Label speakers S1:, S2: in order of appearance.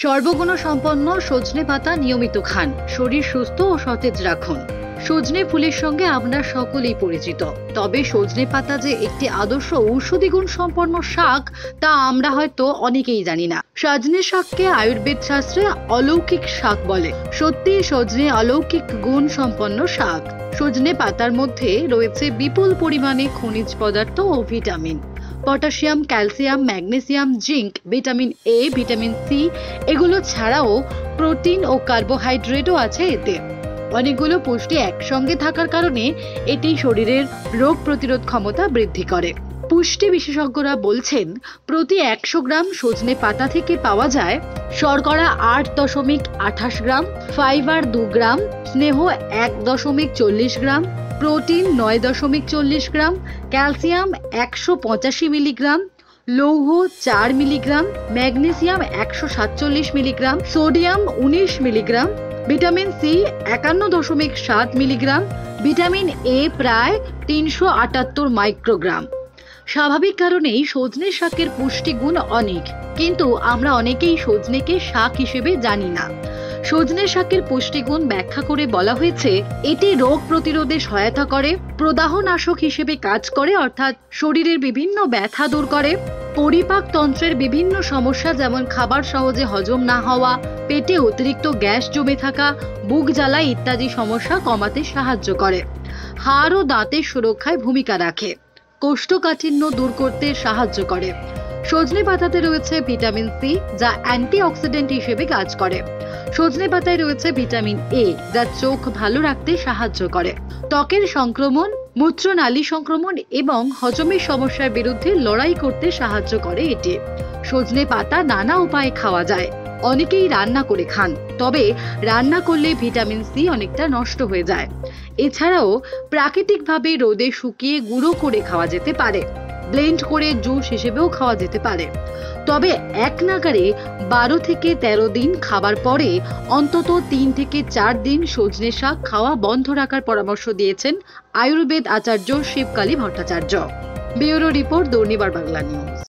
S1: সর্বগুণ সম্পন্ন সজনে পাতা নিয়মিত খান, শরীর সুস্থ ও সতেজ রাখুন। সজনে ফুলের সঙ্গে আমরা সকলেই পরিচিত, তবে সজনে পাতা যে একটি আদর্শ ঔষধি গুণ সম্পন্ন শাক তা আমরা হয়তো অনেকেই জানি না। সজনে শাককে আয়ুর্বেদ শাস্ত্রে অলৌকিক শাক বলে। সত্যি সজনে অলৌকিক গুণ সম্পন্ন শাক। সজনে পাতার মধ্যে রয়েছে বিপুল পরিমাণে খনিজ পদার্থ ও vitamin. Potassium, calcium, magnesium, zinc, vitamin A, vitamin C এগুলো ছাড়াও প্রোটিন ও কার্বোহাইড্রেটও আছে এতে। অনেকগুলো পুষ্টি একসঙ্গে থাকার কারণে এটি শরীরের রোগ প্রতিরোধ ক্ষমতা বৃদ্ধি করে। পুষ্টি বিশেষজ্ঞরা বলছেন, প্রতি 100 গ্রাম সজনে পাতা থেকে পাওয়া যায় শর্করা 8.28 গ্রাম, ফাইবার 2 গ্রাম, স্নেহ 1.40 gram, protein 9.40 gram, calcium 185 milligram, লৌহ 4 milligram, magnesium 147 milligram, sodium 19 milligram, vitamin C 51.7 milligram, vitamin A প্রায় 378 মাইক্রোগ্রাম। স্বাভাবিক কারণেই সজনে শাকের পুষ্টিগুণ অনেক, কিন্তু আমরা অনেকেই সজনেকে শাক হিসেবে জানি না। সজনে শাকের পুষ্টিগুণ ব্যাখ্যা করে বলা হয়েছে, এটি রোগ প্রতিরোধে সহায়তা করে, প্রদাহনাশক হিসেবে কাজ করে অর্থাৎ শরীরের বিভিন্ন ব্যথা দূর করে, পরিপাক তন্ত্রের বিভিন্ন সমস্যা যেমন খাবার সহজে হজম না হওয়া, পেটে অতিরিক্ত গ্যাস জমে থাকা, বুক জ্বালা ইত্যাদি সমস্যা কমাতে সাহায্য করে, হাড় ও দাঁতের সুরক্ষায় ভূমিকা রাখে, কোষ্ঠকাঠিন্য দূর করতে সাহায্য করে। সজনে পাতাতে রয়েছে ভিটামিন সি, যা অ্যান্টিঅক্সিডেন্ট হিসেবে কাজ করে। সজনে পাতায় রয়েছে ভিটামিন এ, যা চোখ ভালো রাখতে সাহায্য করে, ত্বকের সংক্রমণ, মূত্রনালী সংক্রমণ এবং হজমের সমস্যার বিরুদ্ধে লড়াই করতে সাহায্য করে এটি। সজনে পাতা নানা উপায়ে খাওয়া যায়। অনেকেই রান্না করে খান, তবে রান্না করলে ভিটামিন সি অনেকটা নষ্ট হয়ে যায়। এছাড়াও প্রাকৃতিকভাবে রোদে শুকিয়ে গুঁড়ো করে খাওয়া যেতে পারে, ব্লেন্ড করে জুস হিসেবেও খাওয়া যেতে পারে। তবে এক নাগারে 12 থেকে 13 দিন খাবার পরে অন্তত 3 থেকে 4 দিন সজনে শাক খাওয়া বন্ধ রাখার পরামর্শ দিয়েছেন Ayurveda Acharya Shibkali Bhattacharya. Bureau report, Durnibar Bangla news.